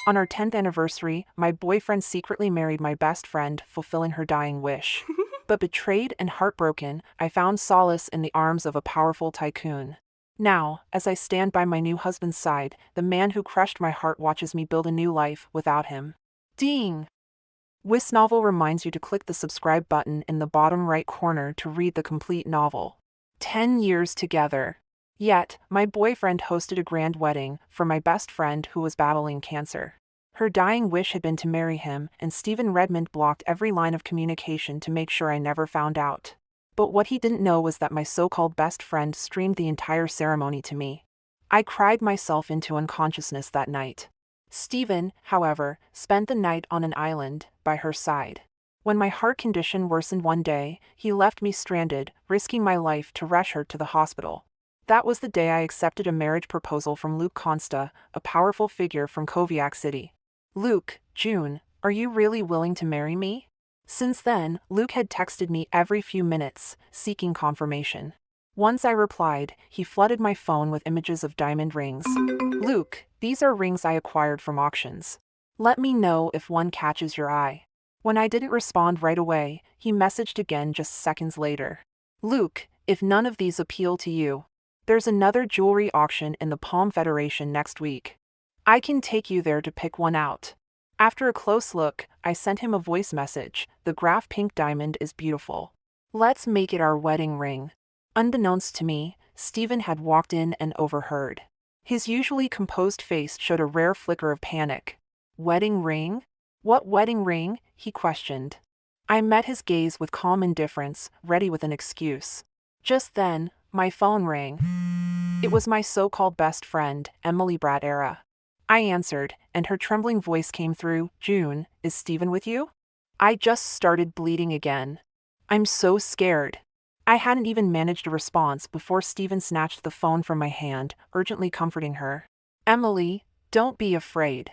On our 10th anniversary, my boyfriend secretly married my best friend, fulfilling her dying wish. But betrayed and heartbroken, I found solace in the arms of a powerful tycoon. Now, as I stand by my new husband's side, the man who crushed my heart watches me build a new life without him. Ding! This novel reminds you to click the subscribe button in the bottom right corner to read the complete novel. 10 years together. Yet, my boyfriend hosted a grand wedding for my best friend who was battling cancer. Her dying wish had been to marry him, and Stephen Redmond blocked every line of communication to make sure I never found out. But what he didn't know was that my so-called best friend streamed the entire ceremony to me. I cried myself into unconsciousness that night. Stephen, however, spent the night on an island, by her side. When my heart condition worsened one day, he left me stranded, risking my life to rush her to the hospital. That was the day I accepted a marriage proposal from Luke Consta, a powerful figure from Koviak City. Luke, June, are you really willing to marry me? Since then, Luke had texted me every few minutes, seeking confirmation. Once I replied, he flooded my phone with images of diamond rings. Luke, these are rings I acquired from auctions. Let me know if one catches your eye. When I didn't respond right away, he messaged again just seconds later. Luke, if none of these appeal to you, there's another jewelry auction in the Palm Federation next week. I can take you there to pick one out. After a close look, I sent him a voice message. The graph pink diamond is beautiful. Let's make it our wedding ring. Unbeknownst to me, Stephen had walked in and overheard. His usually composed face showed a rare flicker of panic. Wedding ring? What wedding ring? He questioned. I met his gaze with calm indifference, ready with an excuse. Just then, my phone rang. It was my so-called best friend, Emily Bradera. I answered, and her trembling voice came through. June, is Stephen with you? I just started bleeding again. I'm so scared. I hadn't even managed a response before Stephen snatched the phone from my hand, urgently comforting her. Emily, don't be afraid.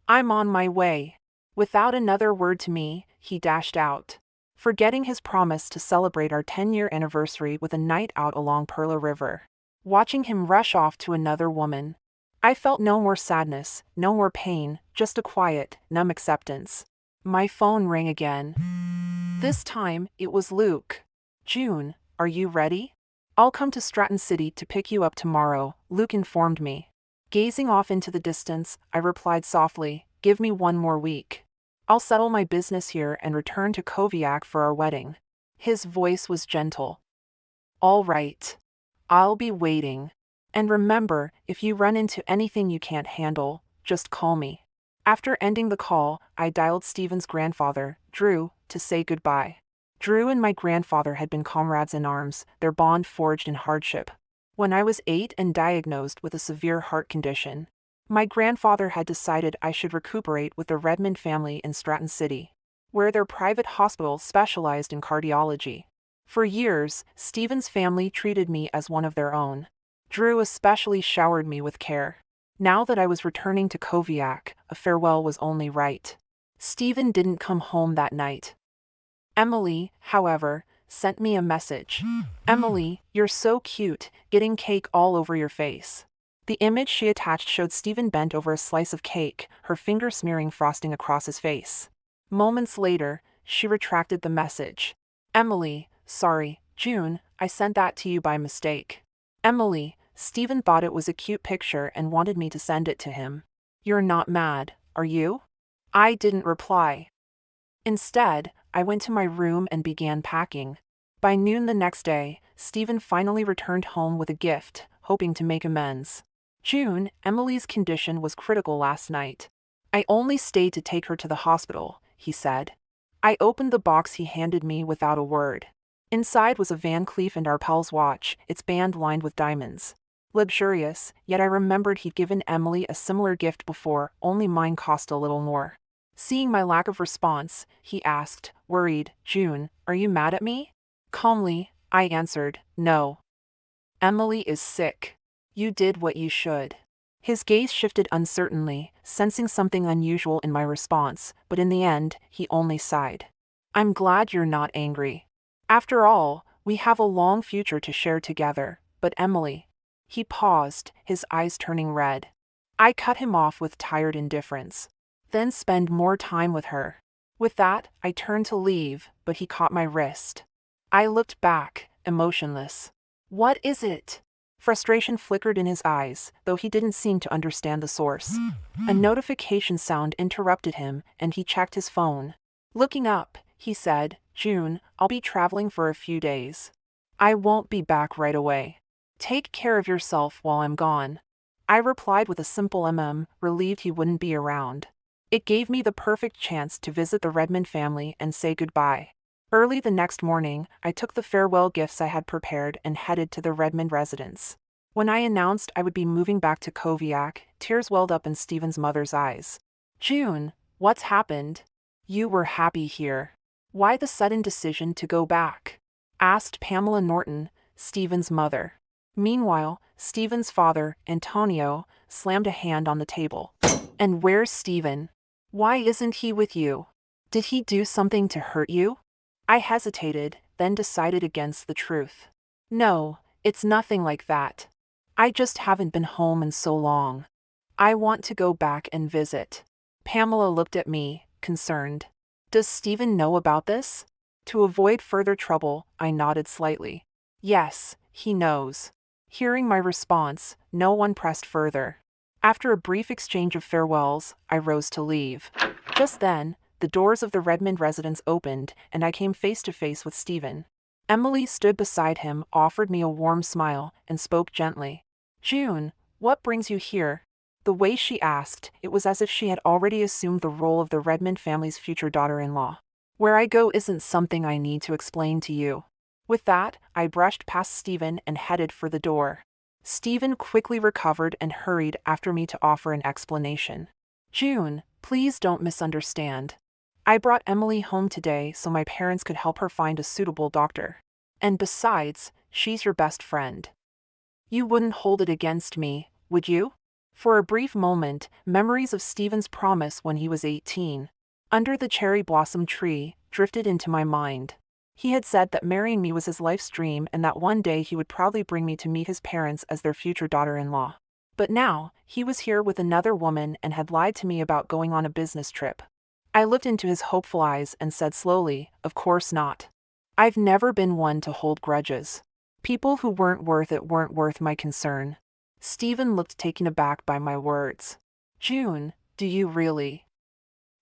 I'm on my way. Without another word to me, he dashed out, forgetting his promise to celebrate our 10-year anniversary with a night out along Perla River. Watching him rush off to another woman, I felt no more sadness, no more pain, just a quiet, numb acceptance. My phone rang again. This time, it was Luke. June, are you ready? I'll come to Stratton City to pick you up tomorrow, Luke informed me. Gazing off into the distance, I replied softly, give me one more week. I'll settle my business here and return to Koviak for our wedding. His voice was gentle. All right. I'll be waiting. And remember, if you run into anything you can't handle, just call me. After ending the call, I dialed Stephen's grandfather, Drew, to say goodbye. Drew and my grandfather had been comrades in arms, their bond forged in hardship. When I was 8 and diagnosed with a severe heart condition, my grandfather had decided I should recuperate with the Redmond family in Stratton City, where their private hospital specialized in cardiology. For years, Stephen's family treated me as one of their own. Drew especially showered me with care. Now that I was returning to Koviak, a farewell was only right. Stephen didn't come home that night. Emily, however, sent me a message. Emily, you're so cute, getting cake all over your face. The image she attached showed Stephen bent over a slice of cake, her finger smearing frosting across his face. Moments later, she retracted the message. Emily, sorry, June, I sent that to you by mistake. Emily, Stephen thought it was a cute picture and wanted me to send it to him. You're not mad, are you? I didn't reply. Instead, I went to my room and began packing. By noon the next day, Stephen finally returned home with a gift, hoping to make amends. June, Emily's condition was critical last night. I only stayed to take her to the hospital, he said. I opened the box he handed me without a word. Inside was a Van Cleef & Arpels watch, its band lined with diamonds. Luxurious, yet I remembered he'd given Emily a similar gift before, only mine cost a little more. Seeing my lack of response, he asked, worried, June, are you mad at me? Calmly, I answered, no. Emily is sick. You did what you should. His gaze shifted uncertainly, sensing something unusual in my response, but in the end, he only sighed. I'm glad you're not angry. After all, we have a long future to share together, but Emily. He paused, his eyes turning red. I cut him off with tired indifference. Then spend more time with her. With that, I turned to leave, but he caught my wrist. I looked back, emotionless. What is it? Frustration flickered in his eyes, though he didn't seem to understand the source. A notification sound interrupted him, and he checked his phone. Looking up, he said, "June, I'll be traveling for a few days. I won't be back right away. Take care of yourself while I'm gone." I replied with a simple relieved he wouldn't be around. It gave me the perfect chance to visit the Redmond family and say goodbye. Early the next morning, I took the farewell gifts I had prepared and headed to the Redmond residence. When I announced I would be moving back to Koviak, tears welled up in Stephen's mother's eyes. "June, what's happened? You were happy here. Why the sudden decision to go back?" asked Pamela Norton, Stephen's mother. Meanwhile, Stephen's father, Antonio, slammed a hand on the table. "And where's Stephen? Why isn't he with you? Did he do something to hurt you?" I hesitated, then decided against the truth. "No, it's nothing like that. I just haven't been home in so long. I want to go back and visit." Pamela looked at me, concerned. "Does Stephen know about this?" To avoid further trouble, I nodded slightly. "Yes, he knows." Hearing my response, no one pressed further. After a brief exchange of farewells, I rose to leave. Just then, the doors of the Redmond residence opened, and I came face to face with Stephen. Emily stood beside him, offered me a warm smile, and spoke gently. "June, what brings you here?" The way she asked, it was as if she had already assumed the role of the Redmond family's future daughter-in-law. "Where I go isn't something I need to explain to you." With that, I brushed past Stephen and headed for the door. Stephen quickly recovered and hurried after me to offer an explanation. "June, please don't misunderstand. I brought Emily home today so my parents could help her find a suitable doctor. And besides, she's your best friend. You wouldn't hold it against me, would you?" For a brief moment, memories of Stephen's promise when he was 18, under the cherry blossom tree, drifted into my mind. He had said that marrying me was his life's dream and that one day he would proudly bring me to meet his parents as their future daughter-in-law. But now, he was here with another woman and had lied to me about going on a business trip. I looked into his hopeful eyes and said slowly, "Of course not. I've never been one to hold grudges. People who weren't worth it weren't worth my concern." Stephen looked taken aback by my words. "June, do you really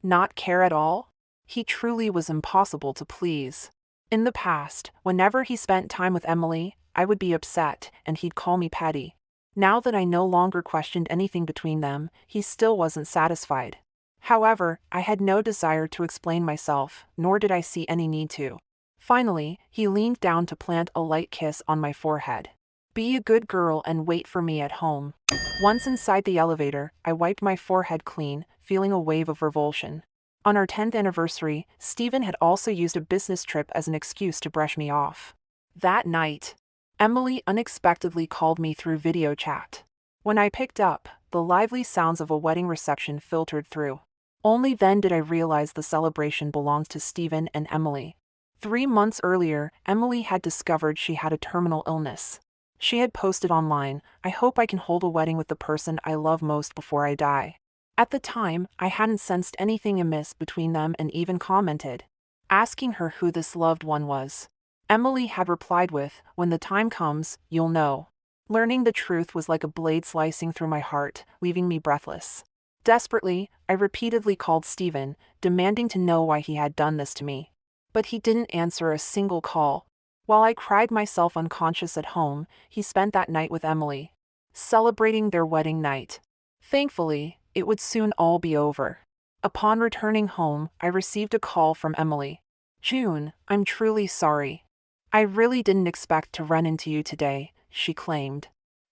not care at all?" He truly was impossible to please. In the past, whenever he spent time with Emily, I would be upset, and he'd call me petty. Now that I no longer questioned anything between them, he still wasn't satisfied. However, I had no desire to explain myself, nor did I see any need to. Finally, he leaned down to plant a light kiss on my forehead. "Be a good girl and wait for me at home." Once inside the elevator, I wiped my forehead clean, feeling a wave of revulsion. On our 10th anniversary, Stephen had also used a business trip as an excuse to brush me off. That night, Emily unexpectedly called me through video chat. When I picked up, the lively sounds of a wedding reception filtered through. Only then did I realize the celebration belonged to Stephen and Emily. 3 months earlier, Emily had discovered she had a terminal illness. She had posted online, "I hope I can hold a wedding with the person I love most before I die." At the time, I hadn't sensed anything amiss between them and even commented, asking her who this loved one was. Emily had replied with, "When the time comes, you'll know." Learning the truth was like a blade slicing through my heart, leaving me breathless. Desperately, I repeatedly called Stephen, demanding to know why he had done this to me. But he didn't answer a single call. While I cried myself unconscious at home, he spent that night with Emily, celebrating their wedding night. Thankfully, it would soon all be over. Upon returning home, I received a call from Emily. "June, I'm truly sorry. I really didn't expect to run into you today," she claimed.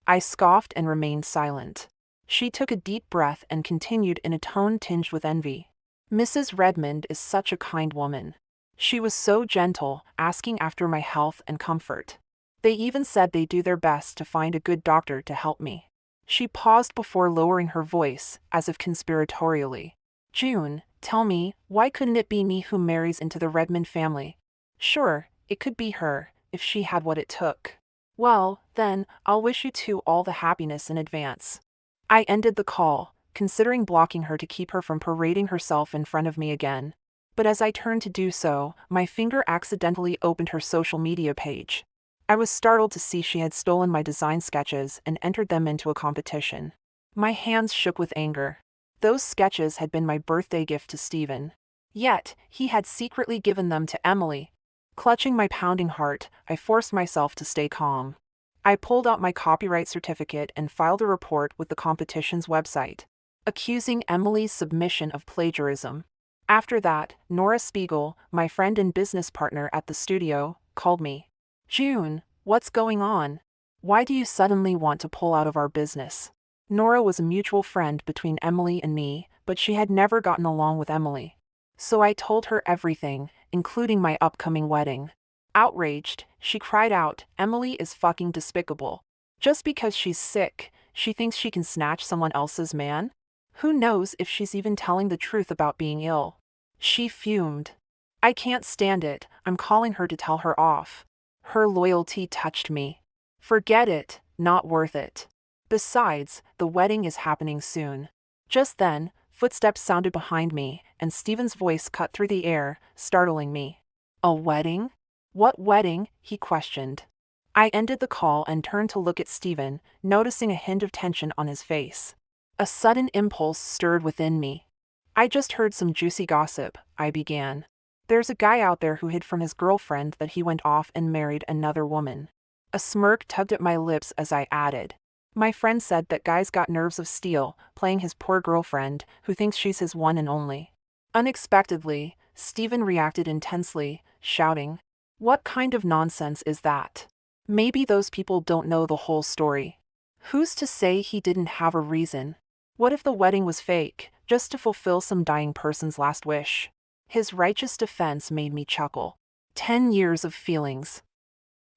I scoffed and remained silent. She took a deep breath and continued in a tone tinged with envy. "Mrs. Redmond is such a kind woman. She was so gentle, asking after my health and comfort. They even said they do their best to find a good doctor to help me." She paused before lowering her voice, as if conspiratorially. "June, tell me, why couldn't it be me who marries into the Redmond family? Sure, it could be her, if she had what it took. Well, then, I'll wish you two all the happiness in advance." I ended the call, considering blocking her to keep her from parading herself in front of me again. But as I turned to do so, my finger accidentally opened her social media page. I was startled to see she had stolen my design sketches and entered them into a competition. My hands shook with anger. Those sketches had been my birthday gift to Steven. Yet, he had secretly given them to Emily. Clutching my pounding heart, I forced myself to stay calm. I pulled out my copyright certificate and filed a report with the competition's website, accusing Emily's submission of plagiarism. After that, Nora Spiegel, my friend and business partner at the studio, called me. "June, what's going on? Why do you suddenly want to pull out of our business?" Nora was a mutual friend between Emily and me, but she had never gotten along with Emily. So I told her everything, including my upcoming wedding. Outraged, she cried out, "Emily is fucking despicable. Just because she's sick, she thinks she can snatch someone else's man? Who knows if she's even telling the truth about being ill?" She fumed. "I can't stand it, I'm calling her to tell her off." Her loyalty touched me. "Forget it, not worth it. Besides, the wedding is happening soon." Just then, footsteps sounded behind me, and Steven's voice cut through the air, startling me. "A wedding? What wedding?" he questioned. I ended the call and turned to look at Steven, noticing a hint of tension on his face. A sudden impulse stirred within me. "I just heard some juicy gossip," I began. "There's a guy out there who hid from his girlfriend that he went off and married another woman." A smirk tugged at my lips as I added. "My friend said that guy's got nerves of steel, playing his poor girlfriend, who thinks she's his one and only." Unexpectedly, Steven reacted intensely, shouting, "What kind of nonsense is that? Maybe those people don't know the whole story. Who's to say he didn't have a reason? What if the wedding was fake, just to fulfill some dying person's last wish?" His righteous defense made me chuckle. 10 years of feelings,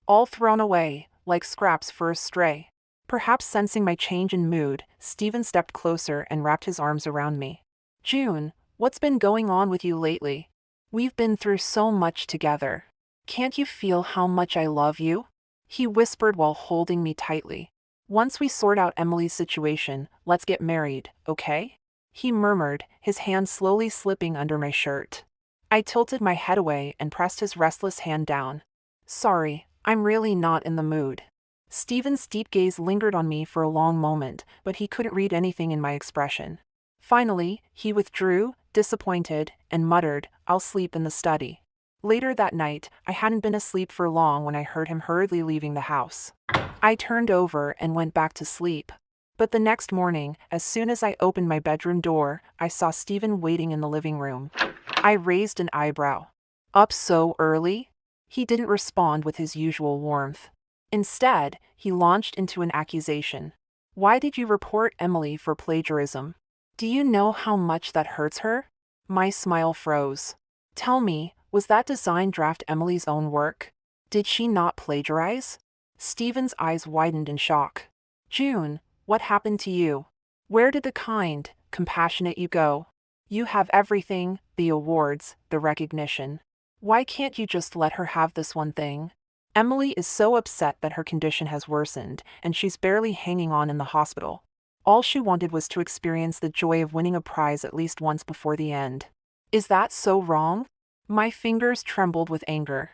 all thrown away, like scraps for a stray. Perhaps sensing my change in mood, Steven stepped closer and wrapped his arms around me. "June, what's been going on with you lately? We've been through so much together. Can't you feel how much I love you?" He whispered while holding me tightly. "Once we sort out Emily's situation, let's get married, okay?" He murmured, his hand slowly slipping under my shirt. I tilted my head away and pressed his restless hand down. "Sorry, I'm really not in the mood." Steven's deep gaze lingered on me for a long moment, but he couldn't read anything in my expression. Finally, he withdrew, disappointed, and muttered, "I'll sleep in the study." Later that night, I hadn't been asleep for long when I heard him hurriedly leaving the house. I turned over and went back to sleep. But the next morning, as soon as I opened my bedroom door, I saw Steven waiting in the living room. I raised an eyebrow. "Up so early?" He didn't respond with his usual warmth. Instead, he launched into an accusation. "Why did you report Emily for plagiarism? Do you know how much that hurts her?" My smile froze. "Tell me, was that design draft Emily's own work? Did she not plagiarize?" Steven's eyes widened in shock. "June, what happened to you? Where did the kind, compassionate you go? You have everything, the awards, the recognition. Why can't you just let her have this one thing? Emily is so upset that her condition has worsened, and she's barely hanging on in the hospital. All she wanted was to experience the joy of winning a prize at least once before the end. Is that so wrong?" My fingers trembled with anger.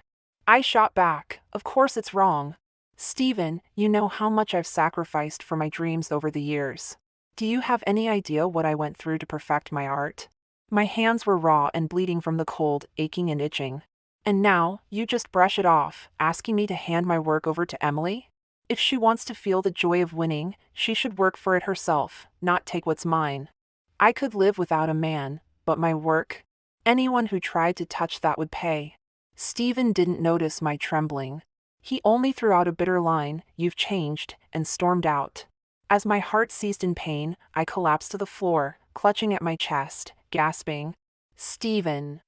I shot back, "Of course it's wrong. Steven, you know how much I've sacrificed for my dreams over the years. Do you have any idea what I went through to perfect my art? My hands were raw and bleeding from the cold, aching and itching. And now, you just brush it off, asking me to hand my work over to Emily? If she wants to feel the joy of winning, she should work for it herself, not take what's mine. I could live without a man, but my work? Anyone who tried to touch that would pay." Steven didn't notice my trembling. He only threw out a bitter line, "You've changed," and stormed out. As my heart seized in pain, I collapsed to the floor, clutching at my chest, gasping, "Steven,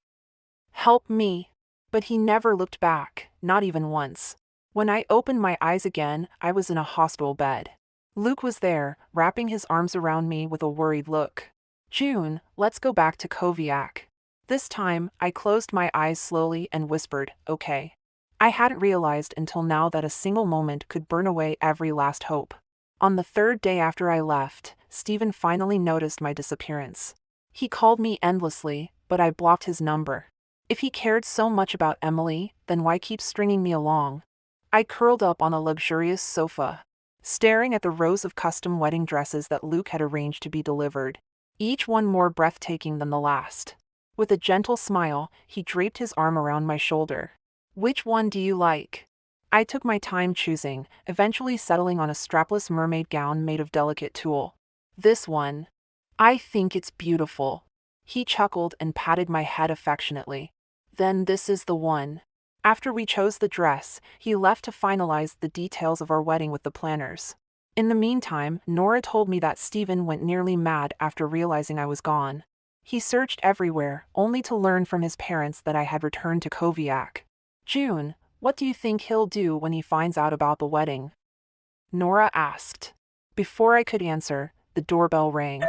help me." But he never looked back, not even once. When I opened my eyes again, I was in a hospital bed. Luke was there, wrapping his arms around me with a worried look. "June, let's go back to Koviak." This time, I closed my eyes slowly and whispered, "Okay." I hadn't realized until now that a single moment could burn away every last hope. On the third day after I left, Stephen finally noticed my disappearance. He called me endlessly, but I blocked his number. If he cared so much about Emily, then why keep stringing me along? I curled up on a luxurious sofa, staring at the rows of custom wedding dresses that Luke had arranged to be delivered, each one more breathtaking than the last. With a gentle smile, he draped his arm around my shoulder. "Which one do you like?" I took my time choosing, eventually settling on a strapless mermaid gown made of delicate tulle. "This one. I think it's beautiful." He chuckled and patted my head affectionately. "Then this is the one." After we chose the dress, he left to finalize the details of our wedding with the planners. In the meantime, Nora told me that Stephen went nearly mad after realizing I was gone. He searched everywhere, only to learn from his parents that I had returned to Koviak. "June, what do you think he'll do when he finds out about the wedding?" Nora asked. Before I could answer, the doorbell rang.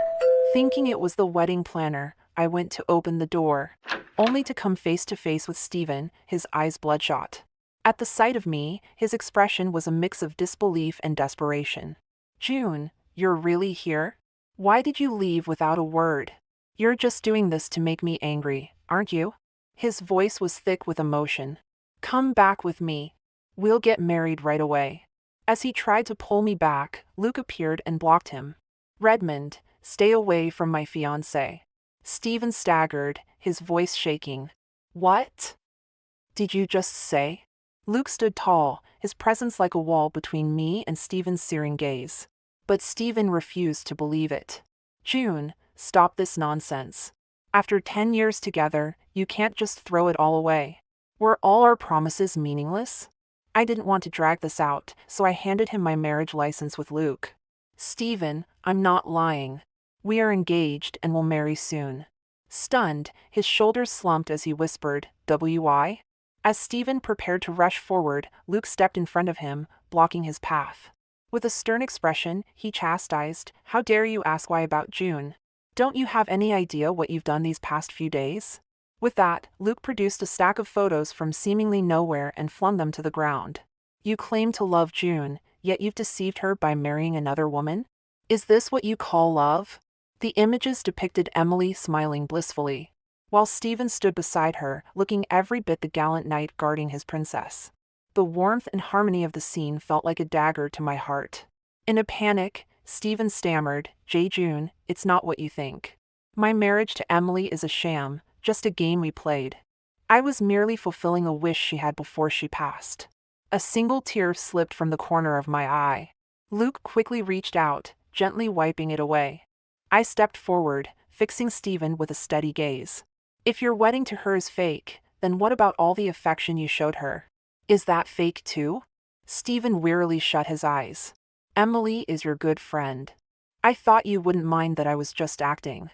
Thinking it was the wedding planner, I went to open the door, only to come face to face with Stephen, his eyes bloodshot. At the sight of me, his expression was a mix of disbelief and desperation. "June, you're really here? Why did you leave without a word? You're just doing this to make me angry, aren't you?" His voice was thick with emotion. "Come back with me. We'll get married right away." As he tried to pull me back, Luke appeared and blocked him. "Redmond, stay away from my fiancé." Stephen staggered, his voice shaking. "What did you just say?" Luke stood tall, his presence like a wall between me and Stephen's searing gaze. But Stephen refused to believe it. "June, stop this nonsense. After 10 years together, you can't just throw it all away. Were all our promises meaningless?" I didn't want to drag this out, so I handed him my marriage license with Luke. "Stephen, I'm not lying. We are engaged and will marry soon." Stunned, his shoulders slumped as he whispered, "WI?" As Stephen prepared to rush forward, Luke stepped in front of him, blocking his path. With a stern expression, he chastised, "How dare you ask why about June? Don't you have any idea what you've done these past few days?" With that, Luke produced a stack of photos from seemingly nowhere and flung them to the ground. "You claim to love June, yet you've deceived her by marrying another woman? Is this what you call love?" The images depicted Emily smiling blissfully, while Stephen stood beside her, looking every bit the gallant knight guarding his princess. The warmth and harmony of the scene felt like a dagger to my heart. In a panic, Stephen stammered, "June, it's not what you think. My marriage to Emily is a sham, just a game we played. I was merely fulfilling a wish she had before she passed." A single tear slipped from the corner of my eye. Luke quickly reached out, gently wiping it away. I stepped forward, fixing Stephen with a steady gaze. "If your wedding to her is fake, then what about all the affection you showed her? Is that fake too?" Stephen wearily shut his eyes. "Emily is your good friend. I thought you wouldn't mind that I was just acting.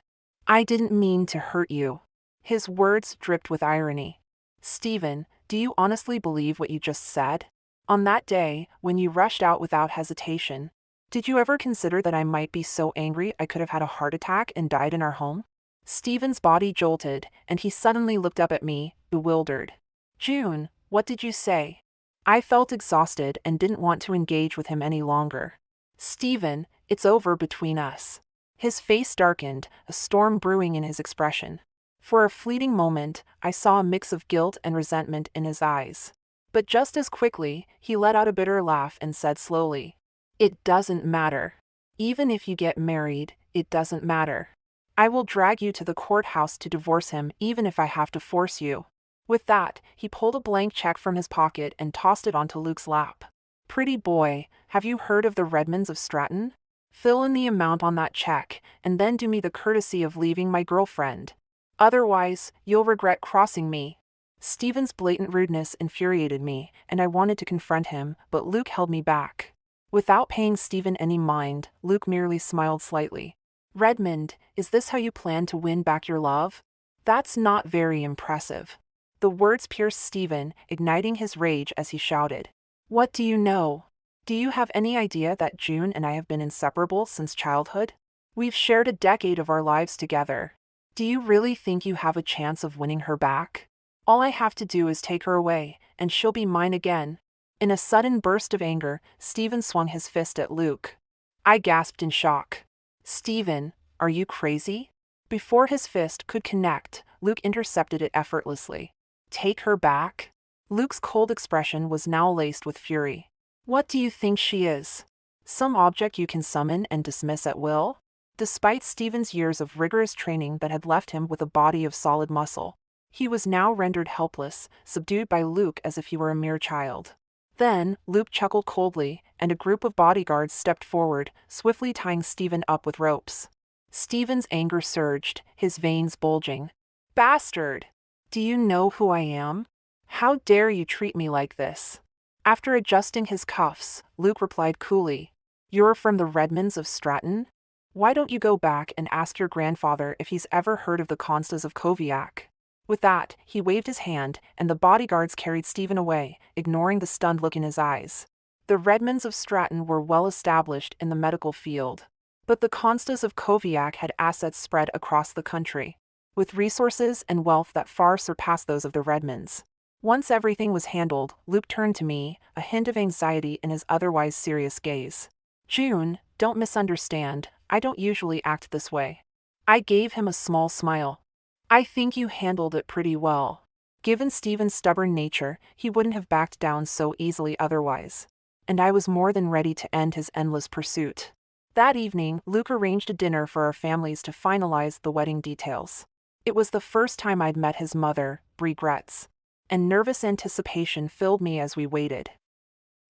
I didn't mean to hurt you." His words dripped with irony. "Stephen, do you honestly believe what you just said? On that day, when you rushed out without hesitation, did you ever consider that I might be so angry I could have had a heart attack and died in our home?" Stephen's body jolted, and he suddenly looked up at me, bewildered. "June, what did you say?" I felt exhausted and didn't want to engage with him any longer. "Stephen, it's over between us." His face darkened, a storm brewing in his expression. For a fleeting moment, I saw a mix of guilt and resentment in his eyes. But just as quickly, he let out a bitter laugh and said slowly, "It doesn't matter. Even if you get married, it doesn't matter. I will drag you to the courthouse to divorce him even if I have to force you." With that, he pulled a blank check from his pocket and tossed it onto Luke's lap. "Pretty boy, have you heard of the Redmonds of Stratton? Fill in the amount on that check, and then do me the courtesy of leaving my girlfriend. Otherwise, you'll regret crossing me." Stephen's blatant rudeness infuriated me, and I wanted to confront him, but Luke held me back. Without paying Stephen any mind, Luke merely smiled slightly. "Redmond, is this how you plan to win back your love? That's not very impressive." The words pierced Stephen, igniting his rage as he shouted, "What do you know? Do you have any idea that June and I have been inseparable since childhood? We've shared a decade of our lives together. Do you really think you have a chance of winning her back? All I have to do is take her away, and she'll be mine again." In a sudden burst of anger, Stephen swung his fist at Luke. I gasped in shock. Stephen, are you crazy? Before his fist could connect, Luke intercepted it effortlessly. Take her back? Luke's cold expression was now laced with fury. What do you think she is? Some object you can summon and dismiss at will? Despite Stephen's years of rigorous training that had left him with a body of solid muscle, he was now rendered helpless, subdued by Luke as if he were a mere child. Then, Luke chuckled coldly, and a group of bodyguards stepped forward, swiftly tying Stephen up with ropes. Stephen's anger surged, his veins bulging. Bastard! Do you know who I am? How dare you treat me like this? After adjusting his cuffs, Luke replied coolly, You're from the Redmonds of Stratton? Why don't you go back and ask your grandfather if he's ever heard of the Constas of Koviak? With that, he waved his hand, and the bodyguards carried Stephen away, ignoring the stunned look in his eyes. The Redmonds of Stratton were well established in the medical field, but the Constas of Koviak had assets spread across the country, with resources and wealth that far surpassed those of the Redmonds. Once everything was handled, Luke turned to me, a hint of anxiety in his otherwise serious gaze. June, don't misunderstand, I don't usually act this way. I gave him a small smile. I think you handled it pretty well. Given Stephen's stubborn nature, he wouldn't have backed down so easily otherwise. And I was more than ready to end his endless pursuit. That evening, Luke arranged a dinner for our families to finalize the wedding details. It was the first time I'd met his mother, Bree Gretz, and nervous anticipation filled me as we waited.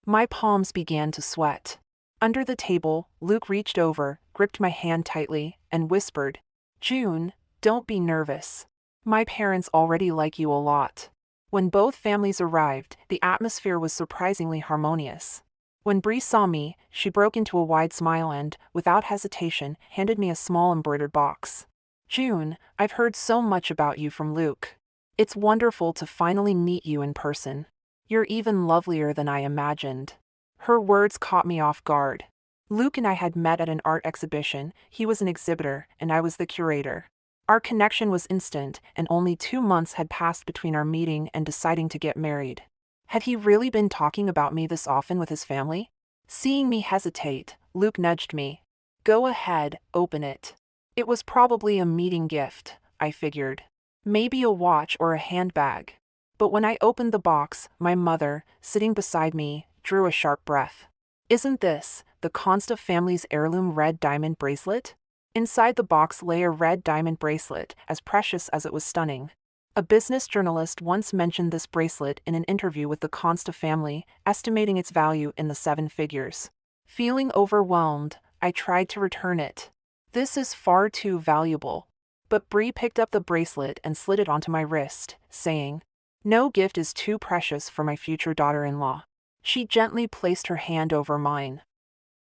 My palms began to sweat. Under the table, Luke reached over, gripped my hand tightly, and whispered, June, don't be nervous. My parents already like you a lot. When both families arrived, the atmosphere was surprisingly harmonious. When Bree saw me, she broke into a wide smile and, without hesitation, handed me a small embroidered box. June, I've heard so much about you from Luke. It's wonderful to finally meet you in person. You're even lovelier than I imagined. Her words caught me off guard. Luke and I had met at an art exhibition. He was an exhibitor, and I was the curator. Our connection was instant, and only 2 months had passed between our meeting and deciding to get married. Had he really been talking about me this often with his family? Seeing me hesitate, Luke nudged me. Go ahead, open it. It was probably a meeting gift, I figured. Maybe a watch or a handbag. But when I opened the box, my mother, sitting beside me, drew a sharp breath. Isn't this the Consta family's heirloom red diamond bracelet? Inside the box lay a red diamond bracelet, as precious as it was stunning. A business journalist once mentioned this bracelet in an interview with the Consta family, estimating its value in the 7 figures. Feeling overwhelmed, I tried to return it. This is far too valuable. But Bree picked up the bracelet and slid it onto my wrist, saying, No gift is too precious for my future daughter-in-law. She gently placed her hand over mine.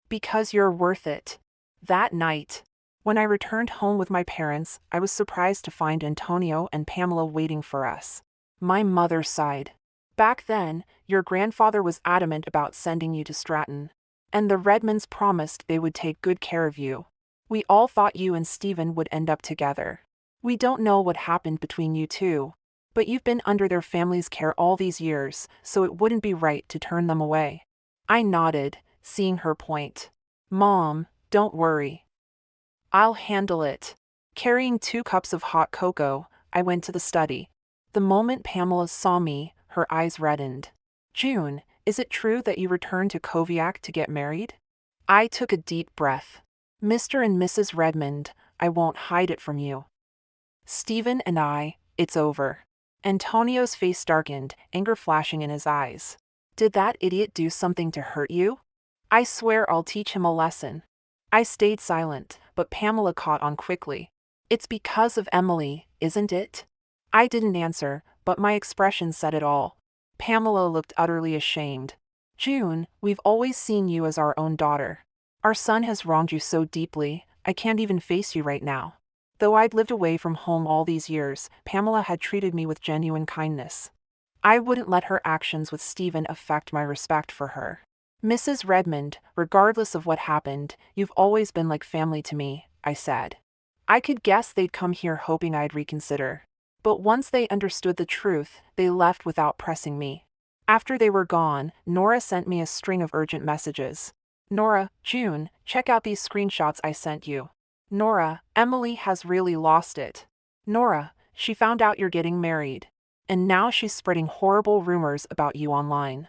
Because you're worth it. That night, when I returned home with my parents, I was surprised to find Antonio and Pamela waiting for us. My mother sighed. Back then, your grandfather was adamant about sending you to Stratton, and the Redmonds promised they would take good care of you. We all thought you and Stephen would end up together. We don't know what happened between you two, but you've been under their family's care all these years, so it wouldn't be right to turn them away. I nodded, seeing her point. Mom, don't worry. I'll handle it. Carrying 2 cups of hot cocoa, I went to the study. The moment Pamela saw me, her eyes reddened. June, is it true that you returned to Koviak to get married? I took a deep breath. Mr. and Mrs. Redmond, I won't hide it from you. Stephen and I, it's over. Antonio's face darkened, anger flashing in his eyes. Did that idiot do something to hurt you? I swear I'll teach him a lesson. I stayed silent, but Pamela caught on quickly. It's because of Emily, isn't it? I didn't answer, but my expression said it all. Pamela looked utterly ashamed. June, we've always seen you as our own daughter. Our son has wronged you so deeply, I can't even face you right now. Though I'd lived away from home all these years, Pamela had treated me with genuine kindness. I wouldn't let her actions with Stephen affect my respect for her. Mrs. Redmond, regardless of what happened, you've always been like family to me, I said. I could guess they'd come here hoping I'd reconsider. But once they understood the truth, they left without pressing me. After they were gone, Nora sent me a string of urgent messages. Nora, June, check out these screenshots I sent you. Nora, Emily has really lost it. Nora, she found out you're getting married. And now she's spreading horrible rumors about you online.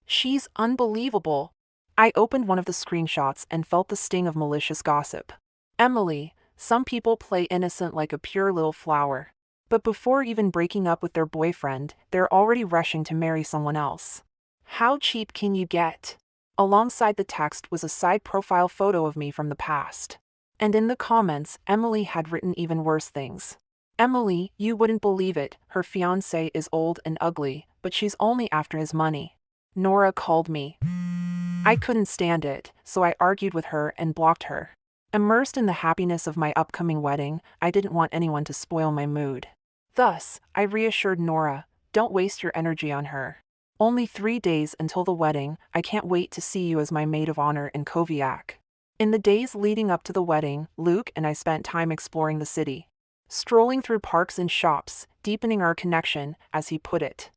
She's unbelievable. I opened one of the screenshots and felt the sting of malicious gossip. Emily, some people play innocent like a pure little flower. But before even breaking up with their boyfriend, they're already rushing to marry someone else. How cheap can you get? Alongside the text was a side profile photo of me from the past. And in the comments, Emily had written even worse things. Emily, you wouldn't believe it, her fiancé is old and ugly, but she's only after his money. Nora called me. I couldn't stand it, so I argued with her and blocked her. Immersed in the happiness of my upcoming wedding, I didn't want anyone to spoil my mood. Thus, I reassured Nora, don't waste your energy on her. Only 3 days until the wedding, I can't wait to see you as my maid of honor in Koviak. In the days leading up to the wedding, Luke and I spent time exploring the city. Strolling through parks and shops, deepening our connection, as he put it.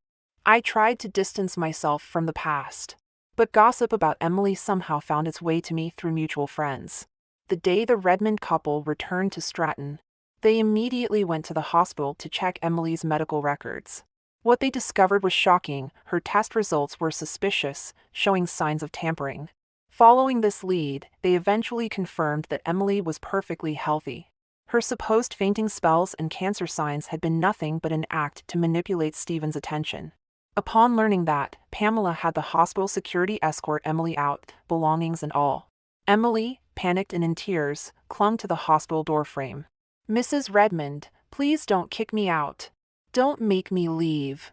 I tried to distance myself from the past. But gossip about Emily somehow found its way to me through mutual friends. The day the Redmond couple returned to Stratton, they immediately went to the hospital to check Emily's medical records. What they discovered was shocking. Her test results were suspicious, showing signs of tampering. Following this lead, they eventually confirmed that Emily was perfectly healthy. Her supposed fainting spells and cancer signs had been nothing but an act to manipulate Stephen's attention. Upon learning that, Pamela had the hospital security escort Emily out, belongings and all. Emily, panicked and in tears, clung to the hospital doorframe. Mrs. Redmond, please don't kick me out. Don't make me leave.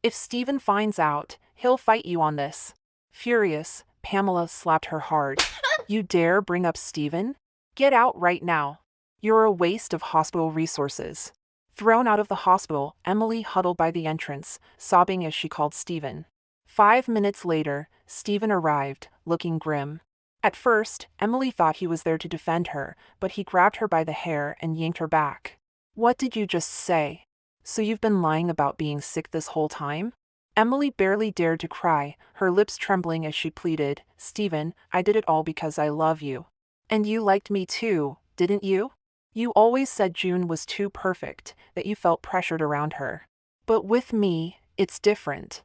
If Stephen finds out, he'll fight you on this. Furious, Pamela slapped her hard. You dare bring up Stephen? Get out right now. You're a waste of hospital resources. Thrown out of the hospital, Emily huddled by the entrance, sobbing as she called Stephen. 5 minutes later, Stephen arrived, looking grim. At first, Emily thought he was there to defend her, but he grabbed her by the hair and yanked her back. What did you just say? So you've been lying about being sick this whole time? Emily barely dared to cry, her lips trembling as she pleaded, Stephen, I did it all because I love you. And you liked me too, didn't you? You always said June was too perfect, that you felt pressured around her. But with me, it's different.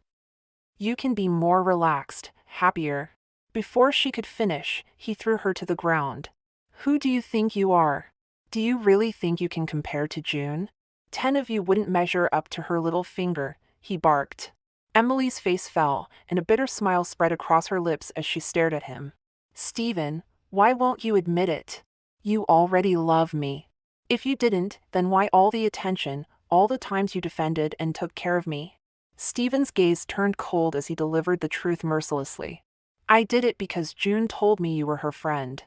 You can be more relaxed, happier. Before she could finish, he threw her to the ground. Who do you think you are? Do you really think you can compare to June? 10 of you wouldn't measure up to her little finger, he barked. Emily's face fell, and a bitter smile spread across her lips as she stared at him. Stephen, why won't you admit it? You already love me. If you didn't, then why all the attention, all the times you defended and took care of me? Stephen's gaze turned cold as he delivered the truth mercilessly. I did it because June told me you were her friend.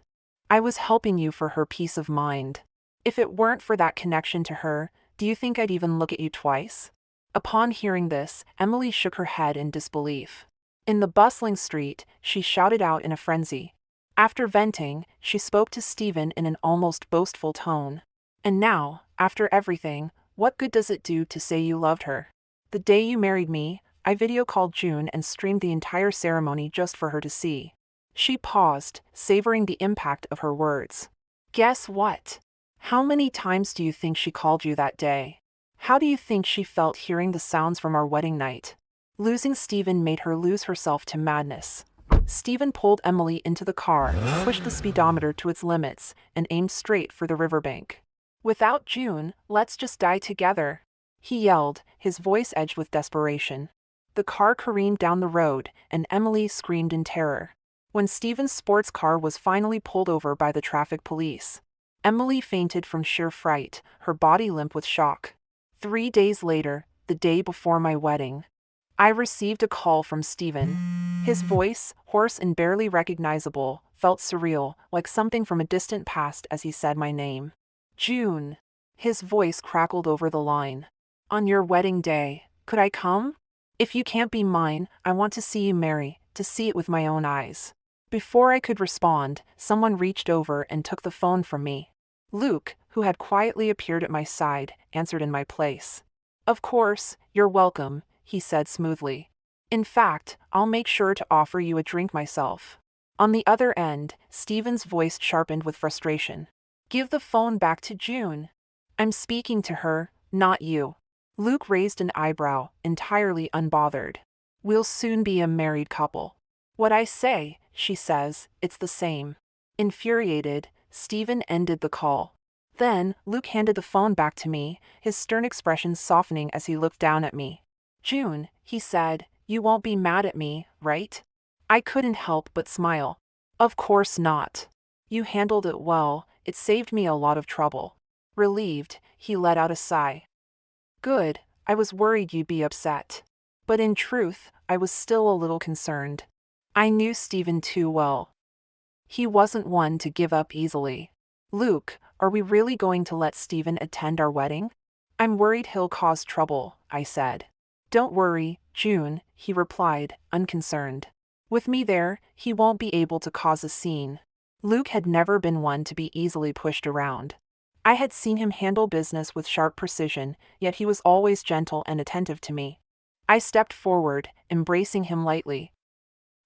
I was helping you for her peace of mind. If it weren't for that connection to her, do you think I'd even look at you twice? Upon hearing this, Emily shook her head in disbelief. In the bustling street, she shouted out in a frenzy. After venting, she spoke to Stephen in an almost boastful tone. And now, after everything, what good does it do to say you loved her? The day you married me, I video called June and streamed the entire ceremony just for her to see. She paused, savoring the impact of her words. Guess what? How many times do you think she called you that day? How do you think she felt hearing the sounds from our wedding night? Losing Stephen made her lose herself to madness. Stephen pulled Emily into the car, pushed the speedometer to its limits, and aimed straight for the riverbank. Without June, let's just die together, he yelled, his voice edged with desperation. The car careened down the road, and Emily screamed in terror. When Stephen's sports car was finally pulled over by the traffic police, Emily fainted from sheer fright, her body limp with shock. 3 days later, the day before my wedding, I received a call from Stephen. His voice, hoarse and barely recognizable, felt surreal, like something from a distant past as he said my name. June. His voice crackled over the line. On your wedding day, could I come? If you can't be mine, I want to see you marry, to see it with my own eyes. Before I could respond, someone reached over and took the phone from me. Luke, who had quietly appeared at my side, answered in my place. Of course, you're welcome, he said smoothly. In fact, I'll make sure to offer you a drink myself. On the other end, Steven's voice sharpened with frustration. Give the phone back to June. I'm speaking to her, not you. Luke raised an eyebrow, entirely unbothered. We'll soon be a married couple. What I say, she says, it's the same. Infuriated, Steven ended the call. Then, Luke handed the phone back to me, his stern expression softening as he looked down at me. June, he said, you won't be mad at me, right? I couldn't help but smile. Of course not. You handled it well, it saved me a lot of trouble. Relieved, he let out a sigh. Good, I was worried you'd be upset. But in truth, I was still a little concerned. I knew Steven too well. He wasn't one to give up easily. Luke, are we really going to let Steven attend our wedding? I'm worried he'll cause trouble, I said. Don't worry, June, he replied, unconcerned. With me there, he won't be able to cause a scene. Luke had never been one to be easily pushed around. I had seen him handle business with sharp precision, yet he was always gentle and attentive to me. I stepped forward, embracing him lightly.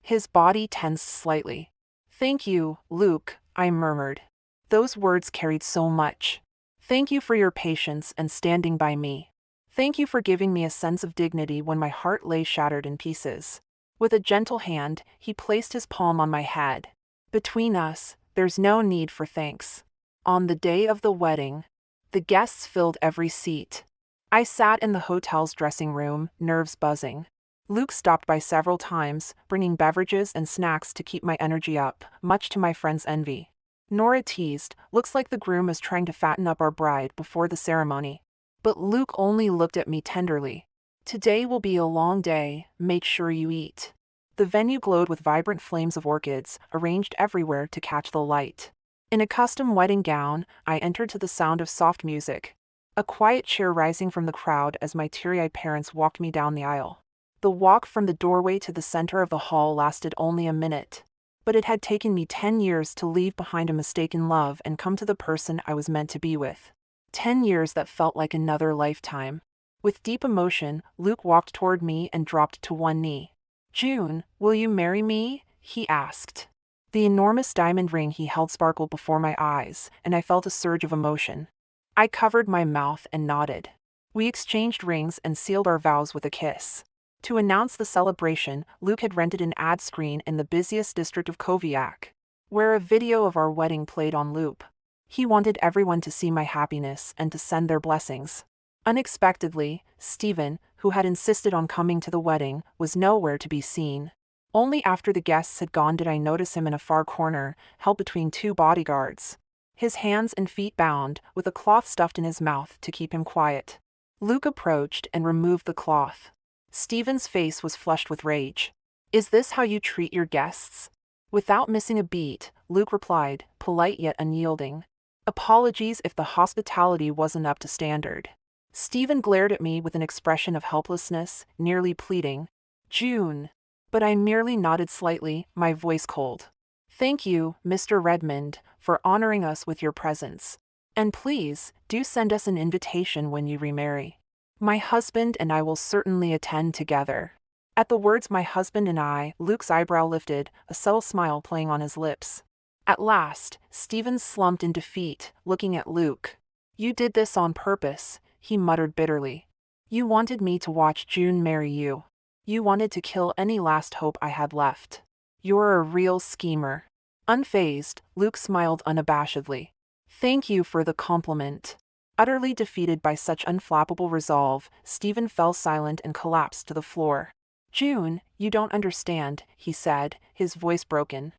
His body tensed slightly. Thank you, Luke, I murmured. Those words carried so much. Thank you for your patience and standing by me. Thank you for giving me a sense of dignity when my heart lay shattered in pieces. With a gentle hand, he placed his palm on my head. Between us, there's no need for thanks. On the day of the wedding, the guests filled every seat. I sat in the hotel's dressing room, nerves buzzing. Luke stopped by several times, bringing beverages and snacks to keep my energy up, much to my friend's envy. Nora teased, looks like the groom is trying to fatten up our bride before the ceremony. But Luke only looked at me tenderly. Today will be a long day, make sure you eat. The venue glowed with vibrant flames of orchids, arranged everywhere to catch the light. In a custom wedding gown, I entered to the sound of soft music. A quiet cheer rising from the crowd as my teary-eyed parents walked me down the aisle. The walk from the doorway to the center of the hall lasted only a minute. But it had taken me 10 years to leave behind a mistaken love and come to the person I was meant to be with. 10 years that felt like another lifetime. With deep emotion, Luke walked toward me and dropped to one knee. June, will you marry me? He asked. The enormous diamond ring he held sparkled before my eyes, and I felt a surge of emotion. I covered my mouth and nodded. We exchanged rings and sealed our vows with a kiss. To announce the celebration, Luke had rented an ad screen in the busiest district of Koviak, where a video of our wedding played on loop. He wanted everyone to see my happiness and to send their blessings. Unexpectedly, Steven, who had insisted on coming to the wedding, was nowhere to be seen. Only after the guests had gone did I notice him in a far corner, held between two bodyguards. His hands and feet bound, with a cloth stuffed in his mouth to keep him quiet. Luke approached and removed the cloth. Steven's face was flushed with rage. Is this how you treat your guests? Without missing a beat, Luke replied, polite yet unyielding. Apologies if the hospitality wasn't up to standard. Steven glared at me with an expression of helplessness, nearly pleading. June. But I merely nodded slightly, my voice cold. Thank you, Mr. Redmond, for honoring us with your presence. And please, do send us an invitation when you remarry. My husband and I will certainly attend together. At the words my husband and I, Luke's eyebrow lifted, a subtle smile playing on his lips. At last, Steven slumped in defeat, looking at Luke. You did this on purpose, he muttered bitterly. You wanted me to watch June marry you. You wanted to kill any last hope I had left. You're a real schemer. Unfazed, Luke smiled unabashedly. Thank you for the compliment. Utterly defeated by such unflappable resolve, Steven fell silent and collapsed to the floor. June, you don't understand, he said, his voice broken.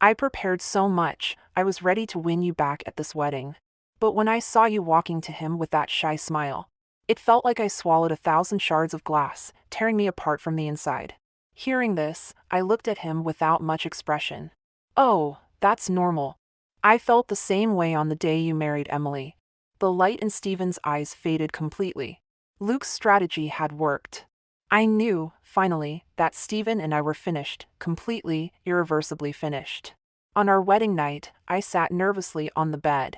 I prepared so much, I was ready to win you back at this wedding. But when I saw you walking to him with that shy smile, it felt like I swallowed 1,000 shards of glass, tearing me apart from the inside. Hearing this, I looked at him without much expression. Oh, that's normal. I felt the same way on the day you married Emily. The light in Steven's eyes faded completely. Luke's strategy had worked. I knew, finally, that Steven and I were finished, completely, irreversibly finished. On our wedding night, I sat nervously on the bed.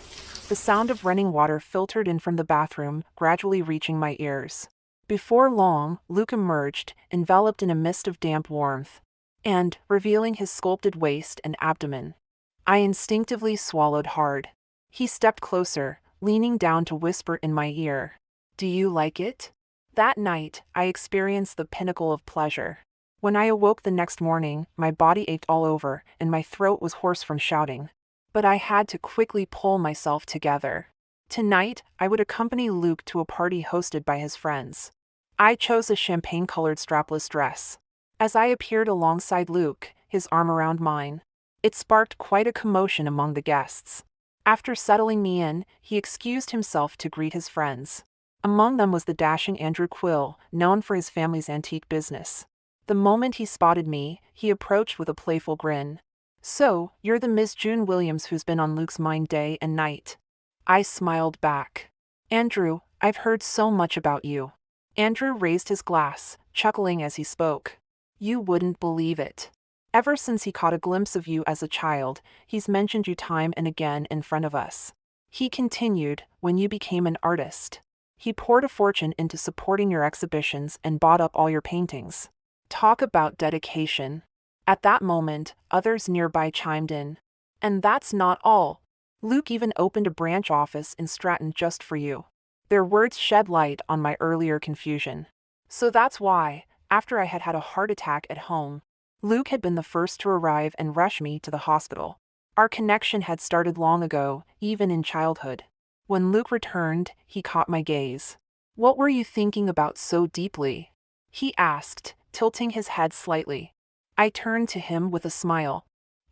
The sound of running water filtered in from the bathroom, gradually reaching my ears. Before long, Luke emerged, enveloped in a mist of damp warmth. and revealing his sculpted waist and abdomen. I instinctively swallowed hard. He stepped closer, leaning down to whisper in my ear, "Do you like it?" That night, I experienced the pinnacle of pleasure. When I awoke the next morning, my body ached all over, and my throat was hoarse from shouting. But I had to quickly pull myself together. Tonight, I would accompany Luke to a party hosted by his friends. I chose a champagne-colored strapless dress. As I appeared alongside Luke, his arm around mine, it sparked quite a commotion among the guests. After settling me in, he excused himself to greet his friends. Among them was the dashing Andrew Quill, known for his family's antique business. The moment he spotted me, he approached with a playful grin. "So, you're the Miss June Williams who's been on Luke's mind day and night." I smiled back. "Andrew, I've heard so much about you." Andrew raised his glass, chuckling as he spoke. "You wouldn't believe it. Ever since he caught a glimpse of you as a child, he's mentioned you time and again in front of us. He continued, when you became an artist. He poured a fortune into supporting your exhibitions and bought up all your paintings. Talk about dedication." At that moment, others nearby chimed in. "And that's not all. Luke even opened a branch office in Stratton just for you." Their words shed light on my earlier confusion. So that's why, after I had had a heart attack at home, Luke had been the first to arrive and rush me to the hospital. Our connection had started long ago, even in childhood. When Luke returned, he caught my gaze. "What were you thinking about so deeply?" he asked, tilting his head slightly. I turned to him with a smile.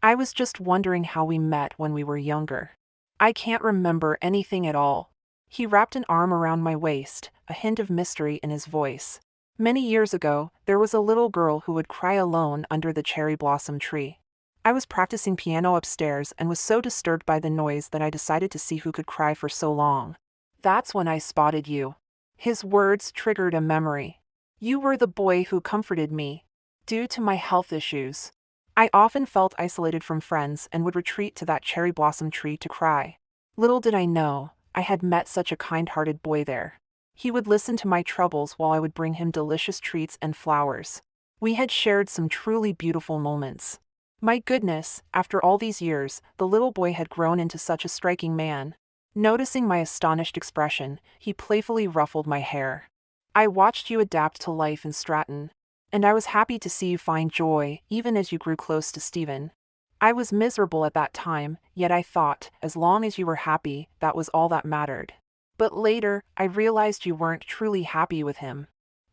"I was just wondering how we met when we were younger. I can't remember anything at all." He wrapped an arm around my waist, a hint of mystery in his voice. "Many years ago, there was a little girl who would cry alone under the cherry blossom tree. I was practicing piano upstairs and was so disturbed by the noise that I decided to see who could cry for so long. That's when I spotted you." His words triggered a memory. "You were the boy who comforted me. Due to my health issues, I often felt isolated from friends and would retreat to that cherry blossom tree to cry. Little did I know, I had met such a kind-hearted boy there. He would listen to my troubles while I would bring him delicious treats and flowers. We had shared some truly beautiful moments. My goodness, after all these years, the little boy had grown into such a striking man." Noticing my astonished expression, he playfully ruffled my hair. "I watched you adapt to life in Stratton, and I was happy to see you find joy even as you grew close to Stephen. I was miserable at that time, yet I thought, as long as you were happy, that was all that mattered. But later, I realized you weren't truly happy with him.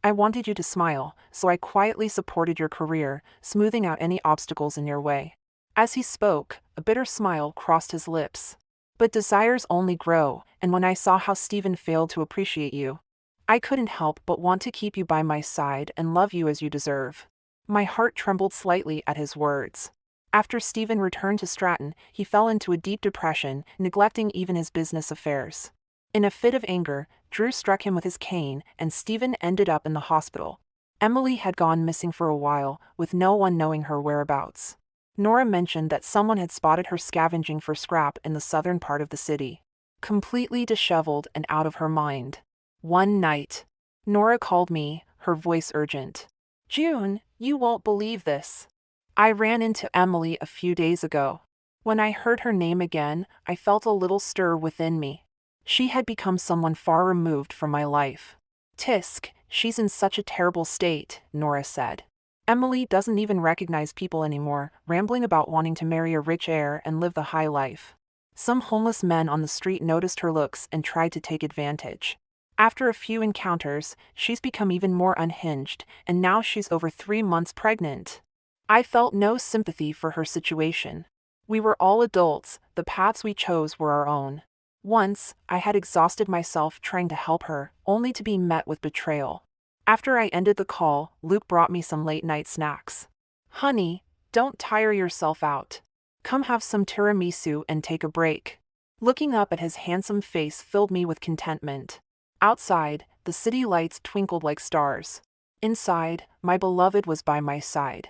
I wanted you to smile, so I quietly supported your career, smoothing out any obstacles in your way." As he spoke, a bitter smile crossed his lips. "But desires only grow, and when I saw how Stephen failed to appreciate you, I couldn't help but want to keep you by my side and love you as you deserve." My heart trembled slightly at his words. After Stephen returned to Stratton, he fell into a deep depression, neglecting even his business affairs. In a fit of anger, Drew struck him with his cane, and Stephen ended up in the hospital. Emily had gone missing for a while, with no one knowing her whereabouts. Nora mentioned that someone had spotted her scavenging for scrap in the southern part of the city. Completely disheveled and out of her mind. One night, Nora called me, her voice urgent. "June, you won't believe this. I ran into Emily a few days ago." When I heard her name again, I felt a little stir within me. She had become someone far removed from my life. "Tisk, she's in such a terrible state," Nora said. "Emily doesn't even recognize people anymore, rambling about wanting to marry a rich heir and live the high life. Some homeless men on the street noticed her looks and tried to take advantage. After a few encounters, she's become even more unhinged, and now she's over 3 months pregnant." I felt no sympathy for her situation. We were all adults, the paths we chose were our own. Once, I had exhausted myself trying to help her, only to be met with betrayal. After I ended the call, Luke brought me some late-night snacks. "Honey, don't tire yourself out. Come have some tiramisu and take a break." Looking up at his handsome face filled me with contentment. Outside, the city lights twinkled like stars. Inside, my beloved was by my side.